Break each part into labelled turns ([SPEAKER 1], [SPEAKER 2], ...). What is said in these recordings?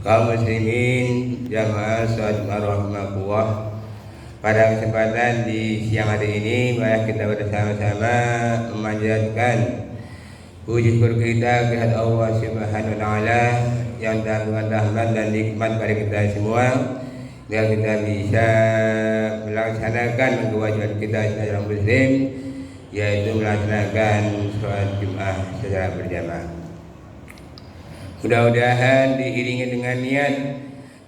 [SPEAKER 1] Kaum muslimin jamaah sholat rahmatullah. Pada kesempatan di siang hari ini, mari kita bersama-sama memanjatkan puji syukur kita kepada Allah Subhanahu wa taala yang telah memberikan rahmat dan nikmat pada kita semua, agar kita bisa melaksanakan kewajiban kita sebagai muslim, yaitu melaksanakan sholat Jumat secara berjamaah. Mudah-mudahan diiringi dengan niat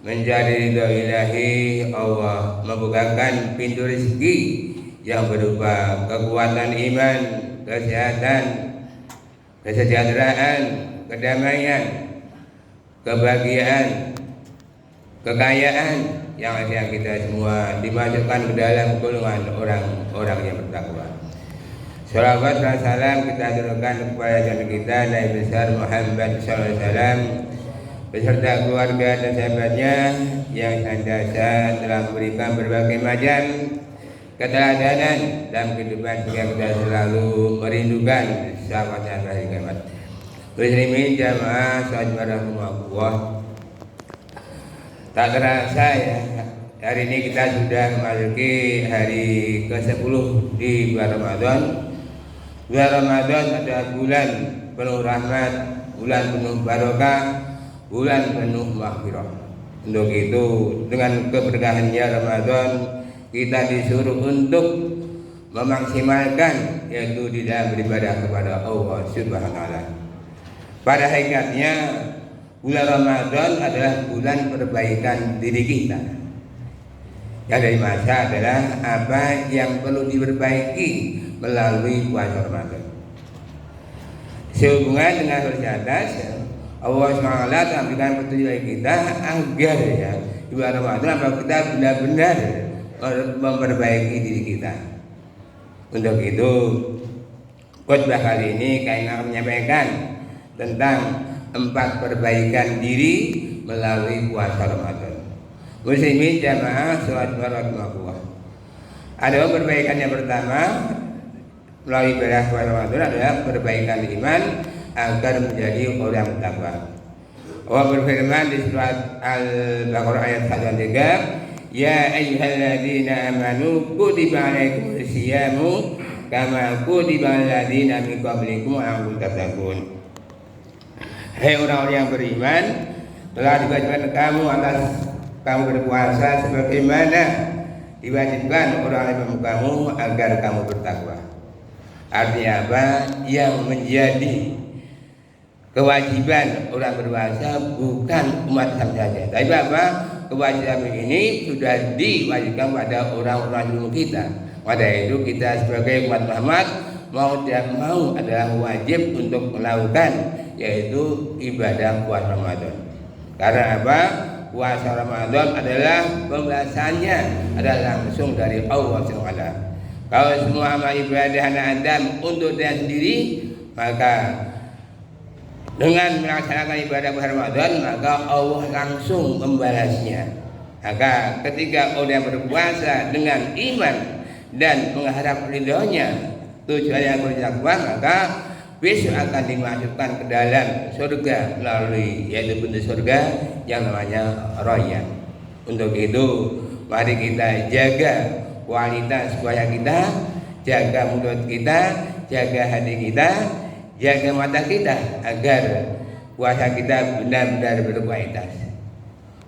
[SPEAKER 1] mencari ridha ilahi, Allah membukakan pintu rezeki yang berupa kekuatan iman, kesehatan, kesejahteraan, kedamaian, kebahagiaan, kekayaan yang akan kita semua dimasukkan ke dalam golongan orang-orang yang bertakwa. Salawat dan salam kita aturkan kepada Nabi kita Nabi besar Muhammad SAW beserta keluarga dan sahabatnya yang senantiasa telah memberikan berbagai macam keteladanan dalam kehidupan sehingga kita selalu merindukan sahabat-sahabat hari kiamat. Muslimin jamaah sholat rahmatullah. Tak terasa ya, hari ini kita sudah memasuki hari ke-10 di bulan Ramadan. Bulan Ramadan adalah bulan penuh rahmat, bulan penuh barokah, bulan penuh maghfirah. Untuk itu, dengan keberkahannya Ramadan, kita disuruh untuk memaksimalkan, yaitu di dalam beribadah kepada Allah Subhanahu wa taala. Pada hakikatnya, bulan Ramadan adalah bulan perbaikan diri kita. Yang dari masa adalah apa yang perlu diperbaiki melalui puasa Ramadan. Sehubungan dengan hadis atas, Allah SWT memberikan petunjuk bagi kita agar ya di bulan Ramadan apabila kita benar-benar memperbaiki diri kita. Untuk itu, khotbah kali ini kami akan menyampaikan tentang 4 perbaikan diri melalui puasa Ramadan. Muslimin jamaah sholat rahmatullah. Ada perbaikan yang pertama melalui ibadah puasa Ramadan adalah perbaikan iman agar menjadi orang bertakwa. Allah berfirman di surat Al-Baqarah ayat 103, ya ayyuhalladzina amanu kutiba alaikumus syiyamu kama kutiba alal ladzina min qablikum la'allakum tattaqun. Hai orang-orang yang beriman, telah diwajibkan kamu berpuasa sebagaimana diwajibkan orang yang kamu agar kamu bertakwa. Artinya apa? Yang menjadi kewajiban orang berpuasa bukan umat Islam saja, tapi apa? Kewajiban ini sudah diwajibkan pada orang-orang dulu kita. Pada itu kita sebagai umat Muhammad mau tidak mau adalah wajib untuk melakukan, yaitu ibadah puasa Ramadan. Karena apa? Puasa Ramadan adalah pembalasannya adalah langsung dari Allah SWT. Kalau semua amal ibadah anak Adam untuk dia sendiri, maka dengan melaksanakan ibadah puasa Ramadan maka Allah langsung membalasnya. Maka ketika orang berpuasa dengan iman dan mengharap ridhonya, tujuannya bertakwa, maka besok akan dimasukkan ke dalam surga melalui yaitu pintu surga yang namanya Rayyan. Untuk itu mari kita jaga kualitas puasa kita, jaga mulut kita, jaga hati kita, jaga mata kita agar puasa kita benar-benar berkualitas.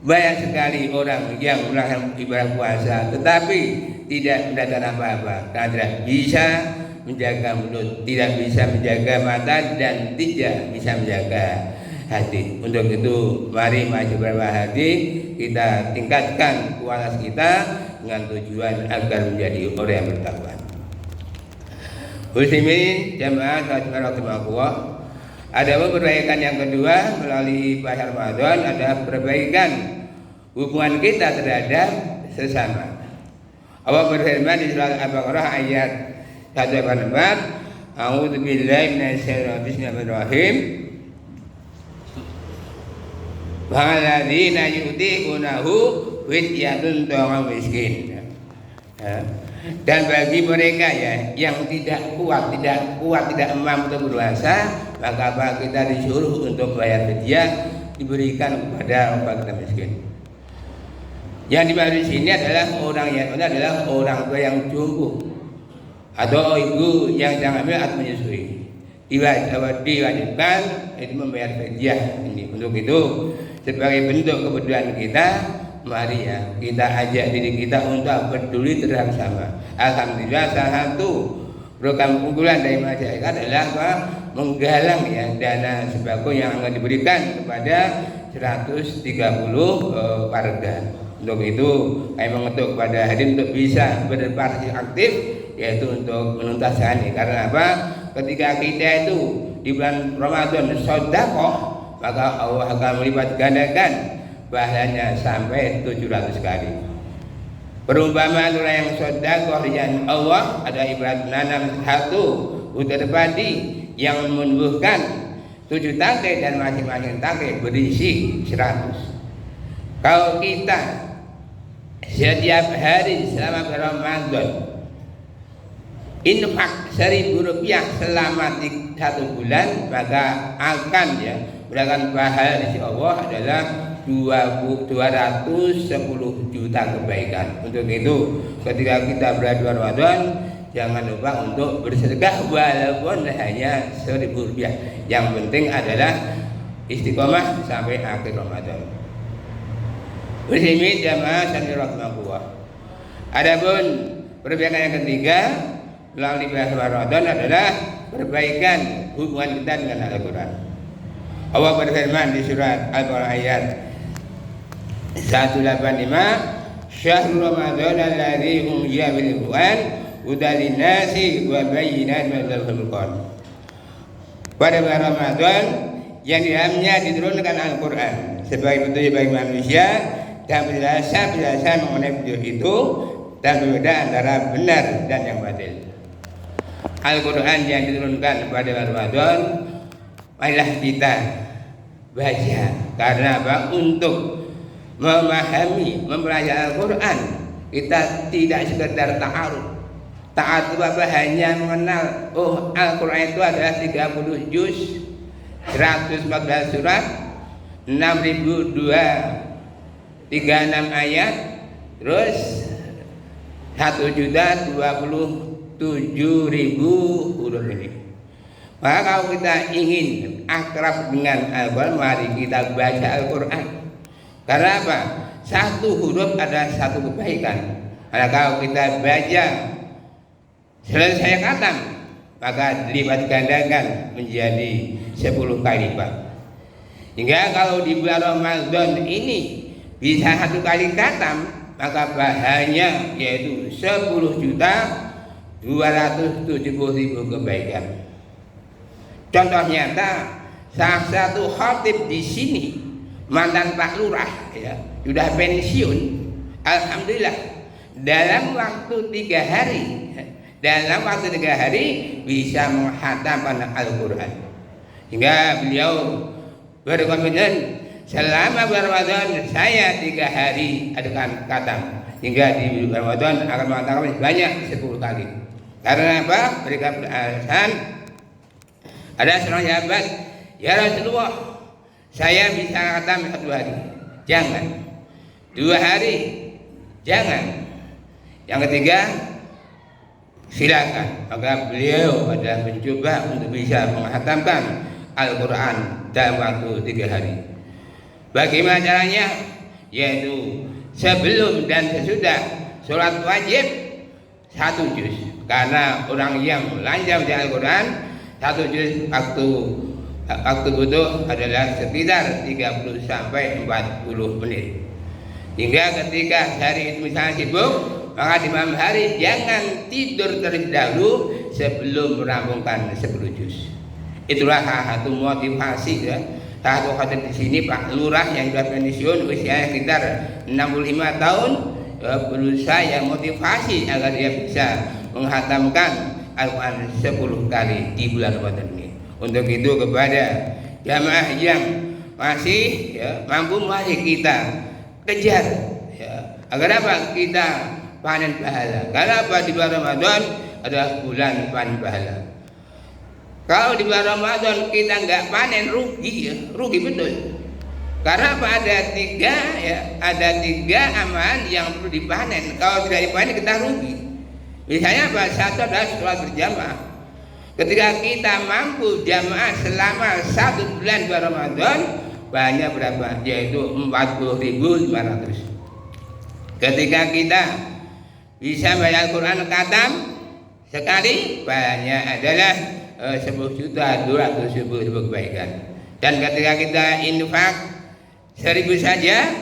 [SPEAKER 1] Banyak sekali orang yang melakukan ibadah puasa tetapi tidak mendapatkan apa-apa karena tidak bisa menjaga mulut, tidak bisa menjaga mata, dan tidak bisa menjaga hati. Untuk itu mari masih berhati, kita tingkatkan kualitas kita dengan tujuan agar menjadi orang yang bertakwa. Muslimin jamaah sholat rahmatullah. Ada perbaikan yang kedua melalui puasa Ramadan adalah perbaikan hubungan kita terhadap sesama. Allah berfirman di surat Al-Baqarah ayat 184, a'udzu billahi minasyaitonir rajim, bismillahirrahmanirrahim. Walladzina yutiqunahu fidyatun ta'am miskin. Dan bagi mereka ya yang tidak kuat, tidak mampu untuk berpuasa, maka apa kita disuruh untuk bayar fidyah diberikan kepada fakir miskin. Yang dimaksud di sini adalah orang yatim adalah orang tua yang jompo atau ibu yang sedang hamil atau menyusui. Diwajibkan itu membayar fidyah ini. Untuk itu sebagai bentuk kepedulian kita, mari ya kita ajak diri kita untuk peduli terhadap sama. Alhamdulillah salah satu program unggulan dari masyarakat adalah menggalang ya dana sembako yang akan diberikan kepada 130 warga. Untuk itu kami mengetuk kepada hadirin untuk bisa berpartisipasi aktif, yaitu untuk menuntaskan ini. Karena apa? Ketika kita itu di bulan Ramadan sedekah, maka Allah akan melipat gandakan pahalanya sampai 700 kali. Perumpamaan orang yang sedekah di jalan Allah ada ibarat nanam satu butir padi yang menumbuhkan 7 tangkai dan masing-masing tangkai berisi 100. Kalau kita setiap hari selama Ramadan infak 1.000 rupiah selama 1 bulan, maka akan ya berdasarkan pahala di sisi Allah adalah 210 juta kebaikan. Untuk itu ketika kita berada di Ramadan, jangan lupa untuk bersedekah walaupun hanya 1.000 rupiah. Yang penting adalah istiqomah sampai akhir Ramadan. Muslimin jamaah sekalian rahmatullah. Adapun perbaikan yang ketiga melalui bulan Ramadan adalah perbaikan hubungan kita dengan Al-Quran. Allah berfirman di surat Al-Quran ayat 185, Syahrul Ramadan alladzi unzila fihi al-Qur'an hudan lin-nasi wa bayyinatin minal Furqan. Pada bulan Ramadan yang di dalamnya diturunkan Al-Quran sebagai petunjuk bagi manusia dan penjelasan mengenai petunjuk itu dan berbeda antara benar dan yang batil. Al-Quran yang diturunkan pada bulan Ramadan, marilah kita baca. Karena apa? Untuk memahami, mempelajari Al-Quran, kita tidak sekedar ta'aruf. Ta'aruf itu apa? Hanya mengenal, oh Al-Quran itu adalah 30 juz, 114 surat, 6.236 ayat, terus 1.027.000 huruf ini. Maka kalau kita ingin akrab dengan Al-Quran, mari kita baca Al-Quran. Karena apa? Satu huruf ada satu kebaikan. Karena kalau kita baca selesai khatam, maka dilipat gandakan menjadi 10 kali lipat. Hingga kalau di bulan Ramadan ini bisa 1 kali khatam, maka bahannya yaitu 10.270.000 kebaikan. Contoh nyata, salah satu khatib di sini mantan Pak Lurah ya, sudah pensiun. Alhamdulillah dalam waktu 3 hari bisa menghatamkan Al-Quran. Hingga beliau berkomitmen selama bulan Ramadan saya 3 hari adakan khatam, hingga di bulan Ramadan akan mengatakan banyak 10 kali. Karena apa? Mereka beralasan ada seorang sahabat, ya Rasulullah, saya bisa khatam 1 hari. Jangan. 2 hari. Jangan. Yang ketiga, silakan. Maka beliau adalah mencoba untuk bisa menghatamkan Al-Quran dalam waktu 3 hari. Bagaimana caranya? Yaitu sebelum dan sesudah sholat wajib 1 juz. Karena orang yang lancar di Al-Quran 1 juz waktu butuh adalah sekitar 30 sampai 40 menit. Hingga ketika hari itu misalnya sibuk, maka di malam hari jangan tidur terlebih dahulu sebelum merampungkan 10 juz. Itulah satu motivasi ya. Satu khatib di sini Pak Lurah yang sudah pensiun usia sekitar 65 tahun berusaha yang motivasi agar dia bisa menghatamkan Al-Quran 10 kali di bulan Ramadan ini. Untuk itu kepada jamaah yang masih ya, mampu, mari kita kejar ya. Agar apa? Kita panen pahala. Karena apa? Di bulan Ramadan adalah bulan panen pahala. Kalau di bulan Ramadan kita nggak panen, rugi ya, rugi betul. Karena apa? Ada tiga ya, ada tiga amalan yang perlu dipanen. Kalau tidak dipanen kita rugi. Misalnya apa? Satu adalah sholat berjamaah. Ketika kita mampu jamaah selama 1 bulan bulan Ramadan, banyak berapa? Yaitu 40.500. Ketika kita bisa baca Al-Quran khatam sekali, banyak adalah 10.200.000 kebaikan. Dan ketika kita infak 1.000 saja,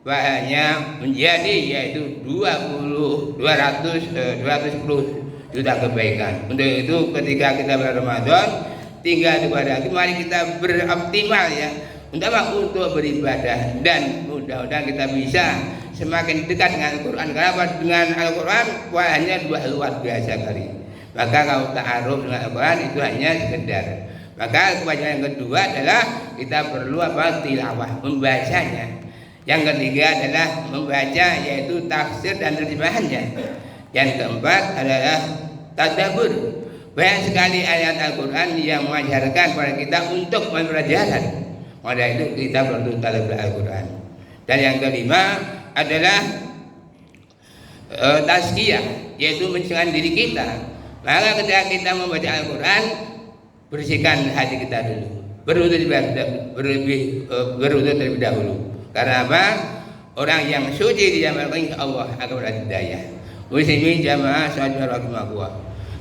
[SPEAKER 1] bahannya menjadi yaitu 210 juta kebaikan. Untuk itu ketika kita bulan Ramadan tinggal kepada kita, mari kita beroptimal ya untuk beribadah, dan mudah-mudahan kita bisa semakin dekat dengan Al-Quran. Karena dengan Al-Quran bahannya luar biasa kali. Maka kalau ta'aruf dengan Al-Quran itu hanya sekedar. Maka kewajiban yang kedua adalah kita perlu tilawah, membacanya. Yang ketiga adalah membaca yaitu tafsir dan terjemahannya. Yang keempat adalah tadabbur. Banyak sekali ayat Al-Quran yang mengajarkan kepada kita untuk mempelajari. Maka itu kita perlu tadabbur Al-Quran. Dan yang kelima adalah tazkiyah, yaitu mencengkan diri kita. Maka ketika kita membaca Al-Quran, bersihkan hati kita dulu, berwudu terlebih dahulu. Karena apa? Orang yang suci di zaman insya Allah akan berada hidayah. Muslimin jamaah sholat rahimahullah.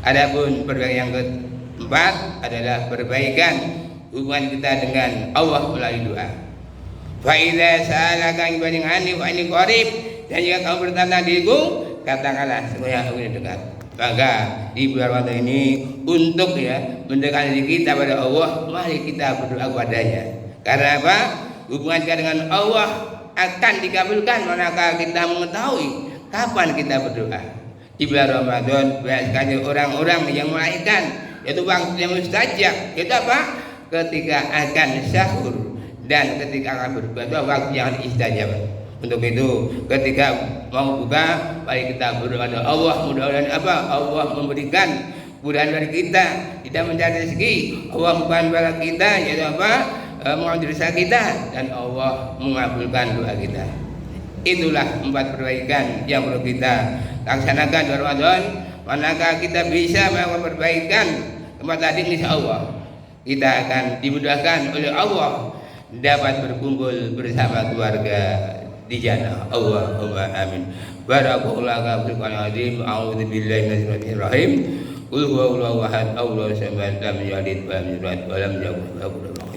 [SPEAKER 1] Adapun perbaikan yang keempat adalah perbaikan hubungan kita dengan Allah melalui doa. Fa idza sa'alaka ibadi anni fa inni qarib. Dan jika kamu bertanya diriku, katakanlah semuanya aku dekat. Maka di bulan Ramadan ini untuk mendekatkan diri kita pada Allah, mari kita berdoa kepadanya. Karena apa? Hubungan kita dengan Allah akan dikabulkan manakala kita mengetahui kapan kita berdoa. Di bulan Ramadan banyak sekali orang-orang yang melahirkan, yaitu waktu yang mustajab. Itu apa? Ketika akan sahur dan ketika akan berbuka, waktu yang istajab. Untuk itu ketika mau buka, mari kita berdoa kepada Allah. Mudah-mudahan apa? Allah memberikan kemudahan dari kita, tidak mencari rezeki. Allah memberikan kepada kita yaitu apa? Mengambil rezeki kita, dan Allah mengabulkan doa kita. Itulah 4 perbaikan yang perlu kita laksanakan di Ramadan. Manakala kita bisa melakukan perbaikan tempat tadi, insya Allah kita akan dimudahkan oleh Allah dapat berkumpul bersama keluarga di jannah. Allahumma amin. Barakallahu fiikum azim. A'udzu billahi minasyaitonir rajim. Qul huwallahu ahad, Allahu samad, lam yalid wa lam yulad wa lam yakul lahu kufuwan ahad.